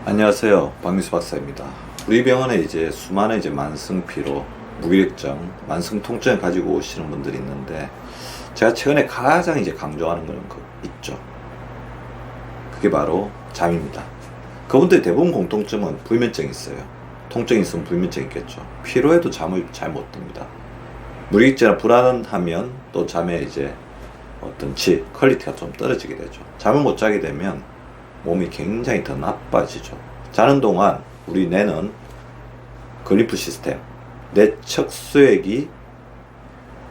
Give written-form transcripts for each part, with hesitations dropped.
안녕하세요, 박미수 박사입니다. 우리 병원에 이제 수많은 만성 피로, 무기력증, 만성 통증을 가지고 오시는 분들이 있는데, 제가 최근에 가장 강조하는 건 있죠. 그게 바로 잠입니다. 그분들 대부분 공통점은 불면증이 있어요. 통증이 있으면 불면증이 있겠죠. 피로해도 잠을 잘 못 듭니다. 무기력증이나 불안하면 또 잠에 어떤 질, 퀄리티가 좀 떨어지게 되죠. 잠을 못 자게 되면 몸이 굉장히 더 나빠지죠. 자는 동안 우리 뇌는 글리프 시스템, 뇌척 수액이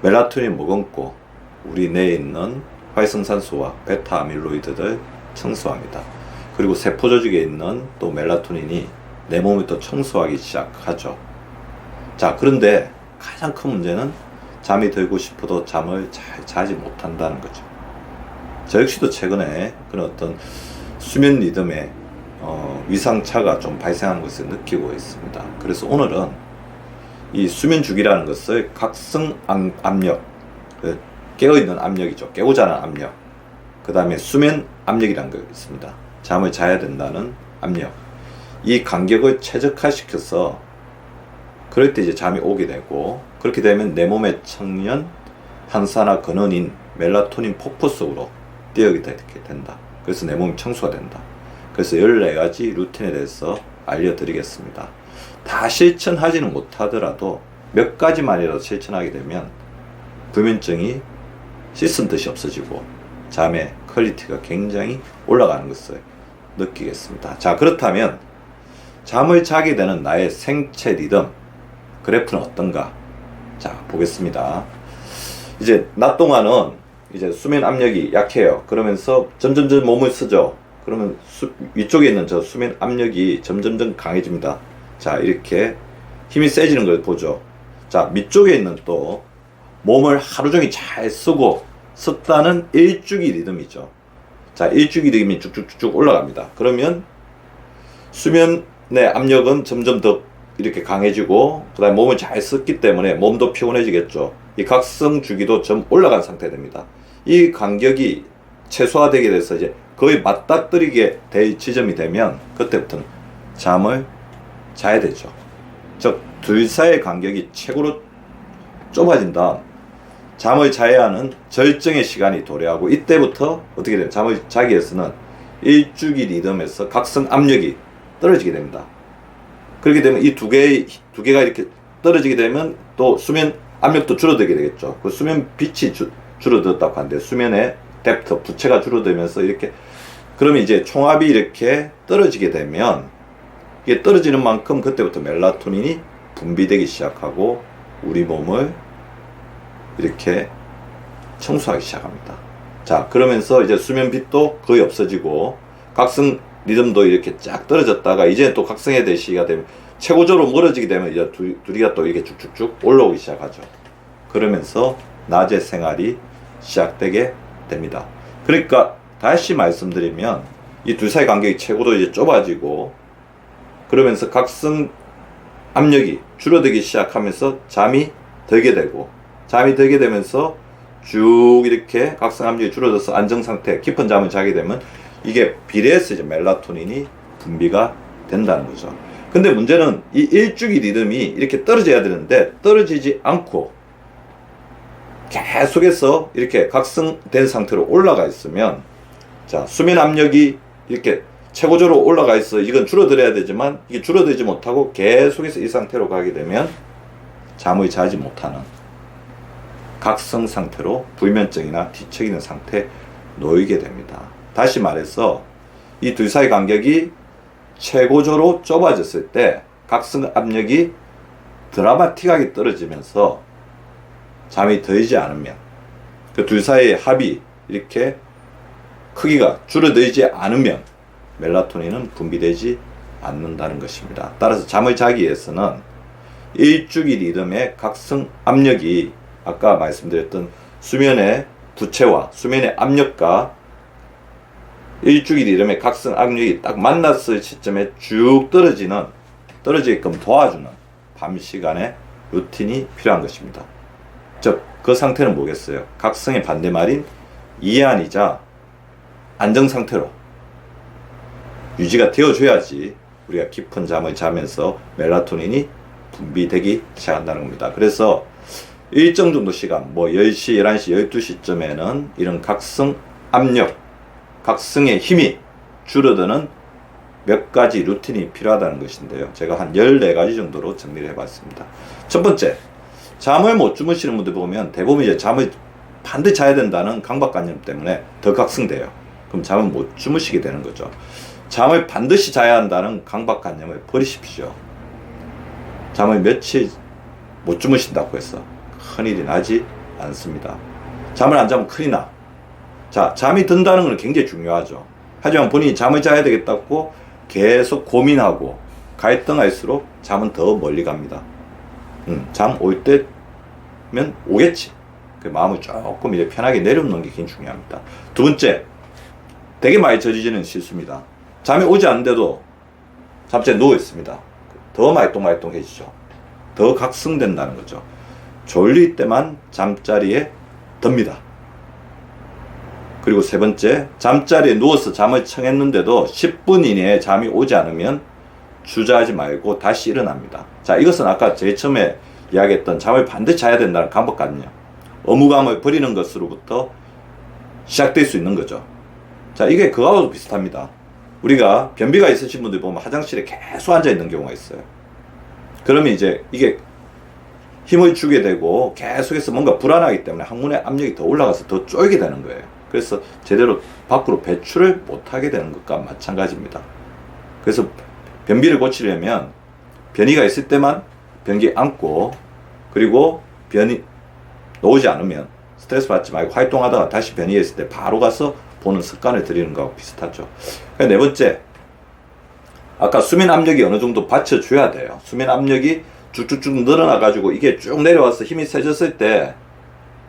멜라토닌 머금고 우리 뇌에 있는 활성산소와 베타 아밀로이드를 청소합니다. 그리고 세포 조직에 있는 또 멜라토닌이 내 몸을 또 청소하기 시작하죠. 자, 그런데 가장 큰 문제는 잠이 들고 싶어도 잠을 잘 자지 못한다는 거죠. 저 역시도 최근에 그런 어떤 수면 리듬에 위상차가 좀 발생하는 것을 느끼고 있습니다. 그래서 오늘은 이 수면 주기라는 것을 각성 압력, 깨어있는 압력이죠. 깨고 자는 압력. 그 다음에 수면 압력이라는 게 있습니다. 잠을 자야 된다는 압력. 이 간격을 최적화시켜서 그럴 때 잠이 오게 되고, 그렇게 되면 내 몸의 청년, 항산화 근원인 멜라토닌 폭포 속으로 뛰어게 된다. 그래서 내 몸이 청소가 된다. 그래서 14가지 루틴에 대해서 알려드리겠습니다. 다 실천하지는 못하더라도 몇 가지만이라도 실천하게 되면 불면증이 씻은 듯이 없어지고 잠의 퀄리티가 굉장히 올라가는 것을 느끼겠습니다. 자, 그렇다면 잠을 자게 되는 나의 생체 리듬 그래프는 어떤가? 자, 보겠습니다. 낮 동안은 수면 압력이 약해요. 그러면서 점점 몸을 쓰죠. 그러면 위쪽에 있는 저 수면 압력이 점점 강해집니다. 자, 이렇게 힘이 세지는 걸 보죠. 자, 밑쪽에 있는 또 몸을 하루 종일 잘 쓰고 썼다는 일주기 리듬이죠. 자, 일주기 리듬이 쭉쭉쭉 올라갑니다. 그러면 수면의 압력은 점점 더 이렇게 강해지고, 그 다음에 몸을 잘 썼기 때문에 몸도 피곤해지겠죠. 이 각성 주기도 좀 올라간 상태 됩니다. 이 간격이 최소화되게 돼서 거의 맞닥뜨리게 될 지점이 되면 그때부터는 잠을 자야 되죠. 즉, 둘 사이의 간격이 최고로 좁아진 다음 잠을 자야 하는 절정의 시간이 도래하고, 이때부터 어떻게 돼요? 잠을 자기 위해서는 일주기 리듬에서 각성 압력이 떨어지게 됩니다. 그렇게 되면 이 두 개가 이렇게 떨어지게 되면 또 수면 압력도 줄어들게 되겠죠. 그 수면 빛이 줄어들었다고 하는데, 수면의 뎁트, 부채가 줄어들면서 이렇게, 그러면 총합이 이렇게 떨어지게 되면, 이게 떨어지는 만큼 그때부터 멜라토닌이 분비되기 시작하고 우리 몸을 이렇게 청소하기 시작합니다. 자, 그러면서 수면 빛도 거의 없어지고 각성 리듬도 이렇게 쫙 떨어졌다가 이제 또 각성해야 될 시기가 되면 최고적으로 멀어지게 되면 둘이가 또 이렇게 쭉쭉쭉 올라오기 시작하죠. 그러면서 낮의 생활이 시작되게 됩니다. 그러니까 다시 말씀드리면 이 둘 사이 간격이 최고로 좁아지고, 그러면서 각성 압력이 줄어들기 시작하면서 잠이 들게 되고, 잠이 들게 되면서 쭉 이렇게 각성 압력이 줄어들어서 안정 상태, 깊은 잠을 자게 되면 이게 비례해서 멜라토닌이 분비가 된다는 거죠. 근데 문제는 이 일주기 리듬이 이렇게 떨어져야 되는데 떨어지지 않고 계속해서 이렇게 각성된 상태로 올라가 있으면, 자, 수면 압력이 이렇게 최고조로 올라가 있어. 이건 줄어들어야 되지만 이게 줄어들지 못하고 계속해서 이 상태로 가게 되면 잠을 자지 못하는 각성 상태로 불면증이나 뒤척이는 상태에 놓이게 됩니다. 다시 말해서 이 둘 사이 간격이 최고조로 좁아졌을 때 각성 압력이 드라마틱하게 떨어지면서 잠이 들지 않으면, 그 둘 사이의 합이 이렇게 크기가 줄어들지 않으면 멜라토닌은 분비되지 않는다는 것입니다. 따라서 잠을 자기 위해서는 일주기 리듬의 각성 압력이 아까 말씀드렸던 수면의 부채와 수면의 압력과 일주기 리듬의 각성 압력이 딱 만났을 시점에 쭉 떨어지게끔 도와주는 밤 시간에 루틴이 필요한 것입니다. 즉, 그 상태는 뭐겠어요? 각성의 반대말인 이해안이자 안정 상태로 유지가 되어줘야지 우리가 깊은 잠을 자면서 멜라토닌이 분비되기 시작한다는 겁니다. 그래서 일정 정도 시간, 뭐 10시, 11시, 12시쯤에는 이런 각성 압력, 각성의 힘이 줄어드는 몇 가지 루틴이 필요하다는 것인데요. 제가 한 14가지 정도로 정리를 해봤습니다. 첫 번째, 잠을 못 주무시는 분들 보면 대부분 이제 잠을 반드시 자야 된다는 강박관념 때문에 더 각성돼요. 그럼 잠을 못 주무시게 되는 거죠. 잠을 반드시 자야 한다는 강박관념을 버리십시오. 잠을 며칠 못 주무신다고 해서 큰일이 나지 않습니다. 잠을 안 자면 큰일 나. 자, 잠이 든다는 건 굉장히 중요하죠. 하지만 본인이 잠을 자야 되겠다고 계속 고민하고 갈등할수록 잠은 더 멀리 갑니다. 잠 올 때면 오겠지. 그 마음을 조금 이제 편하게 내려놓는 게 굉장히 중요합니다. 두 번째, 되게 많이 저지르는 실수입니다. 잠이 오지 않는데도 잠자리에 누워 있습니다. 더 말똥말똥해지죠. 더 각성된다는 거죠. 졸릴 때만 잠자리에 듭니다. 그리고 세 번째, 잠자리에 누워서 잠을 청했는데도 10분 이내에 잠이 오지 않으면 주저하지 말고 다시 일어납니다. 자, 이것은 아까 제일 처음에 이야기했던 잠을 반드시 자야 된다는 강박관념, 의무감을 버리는 것으로부터 시작될 수 있는 거죠. 자, 이게 그거하고도 비슷합니다. 우리가 변비가 있으신 분들 보면 화장실에 계속 앉아 있는 경우가 있어요. 그러면 이제 이게 힘을 주게 되고 계속해서 뭔가 불안하기 때문에 항문의 압력이 더 올라가서 더 쪼이게 되는 거예요. 그래서 제대로 밖으로 배출을 못하게 되는 것과 마찬가지입니다. 그래서 변비를 고치려면 변이가 있을 때만 변기 안고, 그리고 변이 나오지 않으면 스트레스 받지 말고 활동하다가 다시 변이가 있을 때 바로 가서 보는 습관을 들이는 거하고 비슷하죠. 네 번째, 아까 수면 압력이 어느 정도 받쳐줘야 돼요. 수면 압력이 쭉쭉쭉 늘어나가지고 이게 쭉 내려와서 힘이 세졌을 때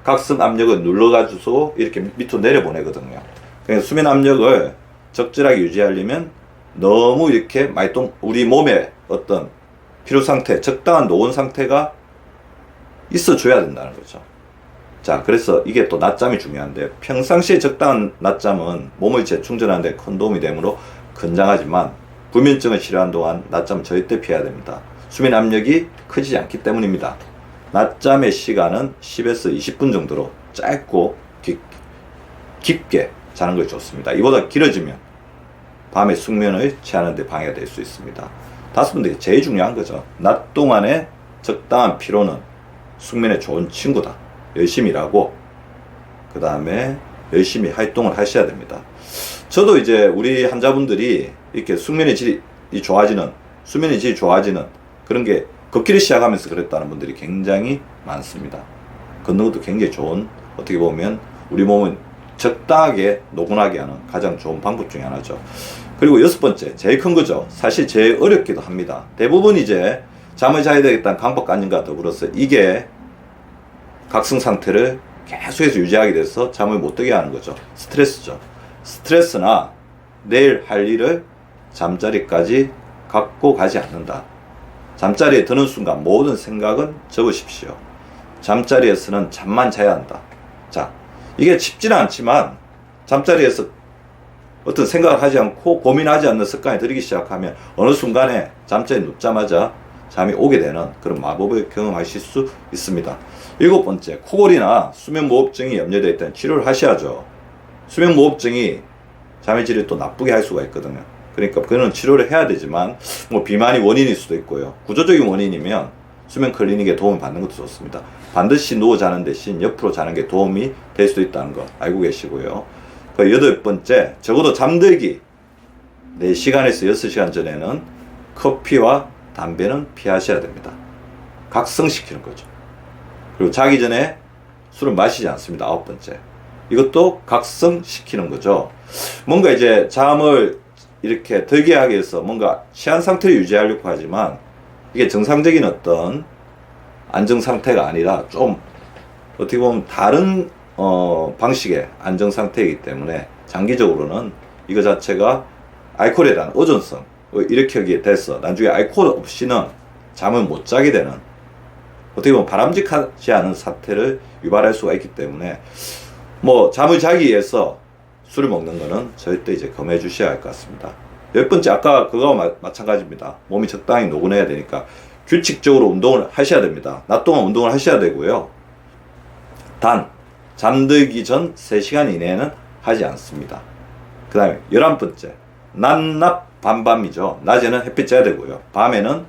각성 압력을 눌러가지고 이렇게 밑으로 내려보내거든요. 그러니까 수면 압력을 적절하게 유지하려면 너무 이렇게 우리 몸에 어떤 피로 상태, 적당한 노원 상태가 있어줘야 된다는 거죠. 자, 그래서 이게 또 낮잠이 중요한데, 평상시에 적당한 낮잠은 몸을 재충전하는 데 큰 도움이 되므로 건장하지만 불면증을 치료하는 동안 낮잠 절대 피해야 됩니다. 수면 압력이 크지 않기 때문입니다. 낮잠의 시간은 10에서 20분 정도로 짧고 깊게 자는 것이 좋습니다. 이보다 길어지면 밤에 숙면을 취하는 데 방해가 될 수 있습니다. 다섯 번째, 제일 중요한 거죠. 낮 동안의 적당한 피로는 숙면에 좋은 친구다. 열심히 일하고 그 다음에 열심히 활동을 하셔야 됩니다. 저도 이제 우리 환자분들이 이렇게 수면의 질이 좋아지는 그런 게 걷기를 시작하면서 그랬다는 분들이 굉장히 많습니다. 걷는 것도 굉장히 좋은, 어떻게 보면 우리 몸은 적당하게 노곤하게 하는 가장 좋은 방법 중에 하나죠. 그리고 여섯 번째, 제일 큰 거죠. 사실 제일 어렵기도 합니다. 대부분 이제 잠을 자야 되겠다는 강박관념과 더불어서 이게 각성 상태를 계속해서 유지하게 돼서 잠을 못 들게 하는 거죠. 스트레스죠. 스트레스나 내일 할 일을 잠자리까지 갖고 가지 않는다. 잠자리에 드는 순간 모든 생각은 접으십시오. 잠자리에서는 잠만 자야 한다. 자, 이게 쉽지는 않지만 잠자리에서 어떤 생각을 하지 않고 고민하지 않는 습관이 들이기 시작하면 어느 순간에 잠자리에 눕자마자 잠이 오게 되는 그런 마법을 경험하실 수 있습니다. 일곱 번째, 코골이나 수면무호흡증이 염려되어 있다면 치료를 하셔야죠. 수면무호흡증이 잠의 질을 또 나쁘게 할 수가 있거든요. 그러니까 그거는 치료를 해야 되지만 뭐 비만이 원인일 수도 있고요. 구조적인 원인이면 수면 클리닉에 도움을 받는 것도 좋습니다. 반드시 누워 자는 대신 옆으로 자는 게 도움이 될 수도 있다는 거 알고 계시고요. 그 여덟 번째, 적어도 잠들기 4시간에서 6시간 전에는 커피와 담배는 피하셔야 됩니다. 각성시키는 거죠. 그리고 자기 전에 술을 마시지 않습니다. 아홉 번째, 이것도 각성시키는 거죠. 뭔가 이제 잠을 이렇게 들게 하기 위해서 뭔가 취한 상태를 유지하려고 하지만 이게 정상적인 어떤 안정 상태가 아니라 좀 어떻게 보면 다른 방식의 안정 상태이기 때문에 장기적으로는 이거 자체가 알코올에 대한 의존성을 일으키게 돼서 나중에 알코올 없이는 잠을 못 자게 되는, 어떻게 보면 바람직하지 않은 사태를 유발할 수가 있기 때문에 잠을 자기 위해서 술을 먹는 거는 절대 이제 금해 주셔야 할 것 같습니다. 10번째, 아까 그거와 마찬가지입니다. 몸이 적당히 노곤해야 되니까 규칙적으로 운동을 하셔야 됩니다. 낮 동안 운동을 하셔야 되고요. 단, 잠들기 전 3시간 이내에는 하지 않습니다. 그 다음에 11번째, 낮낮 밤밤이죠. 낮에는 햇빛 쬐야 되고요. 밤에는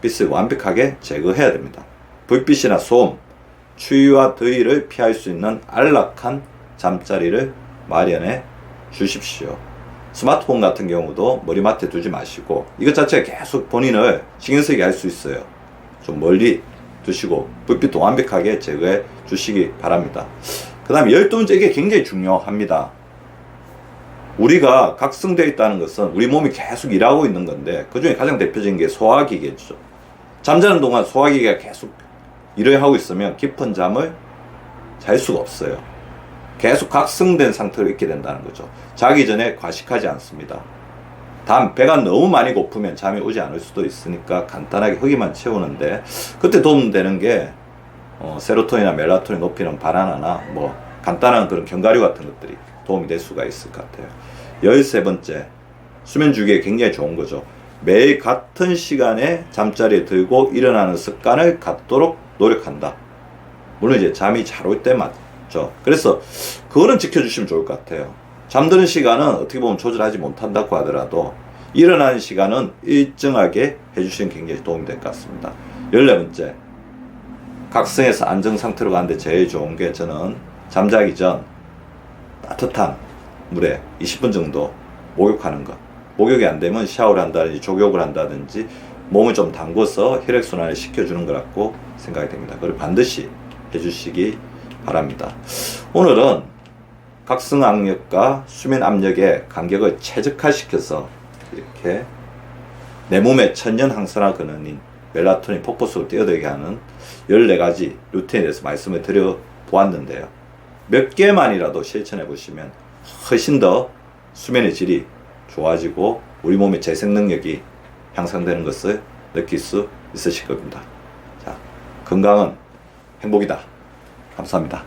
빛을 완벽하게 제거해야 됩니다. 불빛이나 소음, 추위와 더위를 피할 수 있는 안락한 잠자리를 마련해 주십시오. 스마트폰 같은 경우도 머리맡에 두지 마시고 이것 자체가 계속 본인을 신경 쓰게 할 수 있어요. 좀 멀리 두시고 불빛도 완벽하게 제거해 주시기 바랍니다. 그 다음에 12번째, 이게 굉장히 중요합니다. 우리가 각성되어 있다는 것은 우리 몸이 계속 일하고 있는 건데 그 중에 가장 대표적인 게 소화기계죠. 잠자는 동안 소화기계가 계속 일을 하고 있으면 깊은 잠을 잘 수가 없어요. 계속 각성된 상태로 있게 된다는 거죠. 자기 전에 과식하지 않습니다. 단, 배가 너무 많이 고프면 잠이 오지 않을 수도 있으니까 간단하게 허기만 채우는데 그때 도움되는 게 세로토닌이나 멜라토닌 높이는 바나나나 뭐 간단한 그런 견과류 같은 것들이 도움이 될 수가 있을 것 같아요. 13번째, 수면 주기에 굉장히 좋은 거죠. 매일 같은 시간에 잠자리에 들고 일어나는 습관을 갖도록 노력한다. 물론 이제 잠이 잘 올 때 맞죠. 그래서 그거는 지켜주시면 좋을 것 같아요. 잠드는 시간은 어떻게 보면 조절하지 못한다고 하더라도 일어나는 시간은 일정하게 해주시면 굉장히 도움이 될 것 같습니다. 14번째, 각성해서 안정 상태로 가는데 제일 좋은 게 저는 잠자기 전 따뜻한 물에 20분 정도 목욕하는 것. 목욕이 안 되면 샤워를 한다든지 족욕을 한다든지 몸을 좀 담궈서 혈액순환을 시켜주는 거라고 생각이 됩니다. 그걸 반드시 해주시기 바랍니다. 오늘은 각성 압력과 수면 압력의 간격을 최적화시켜서 이렇게 내 몸의 천연 항산화 근원인 멜라토닌 폭포수를 뛰어들게 하는 14가지 루틴에 대해서 말씀을 드려 보았는데요. 몇 개만이라도 실천해 보시면 훨씬 더 수면의 질이 좋아지고 우리 몸의 재생 능력이 향상되는 것을 느낄 수 있으실 겁니다. 자, 건강은 행복이다. 감사합니다.